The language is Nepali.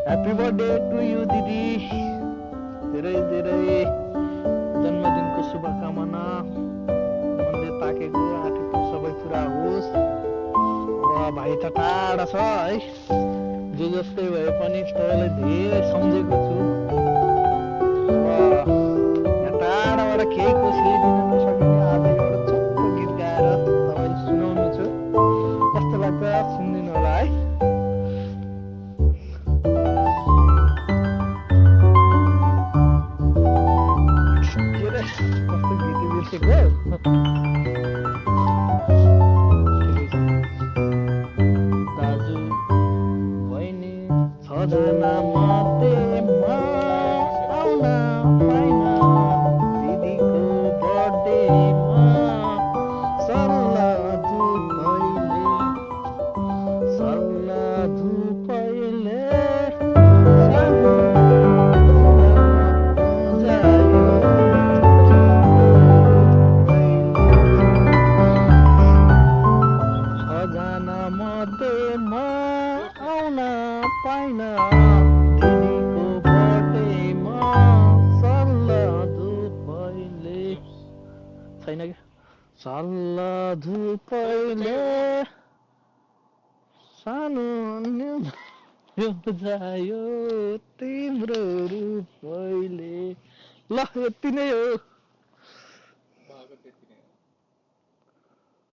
ह्यापी बर्थडे टु यु दिदी। धेरै धेरै जन्मदिनको शुभकामना। मनले ताकेको आँटेको सबै पुरा होस्। भाइ त टाढा छ है, जो जस्तै भए पनि तपाईँलाई धेरै सम्झेको छु। यहाँ टाढाबाट केही कसैले दिन नसकिने आज एउटा छोटो गीत गाएर तपाईँले सुनाउनु छु। कस्तो लाग्छ सुनिदिनु होला है। के रे कस्तो गीत बिर्सेको दाजु बहिनी छजना मध्येमा आउन पाइन दिदीको बर्थडेमा सल्लाह धुपैले छजना मध्येमा आउन पाइन दिदीको बर्थडेमा सल्लाह धुपैले छैन कि सल्लाह धुपैले सानो जायो तिम्रो रूपैले। ल यति नै हो।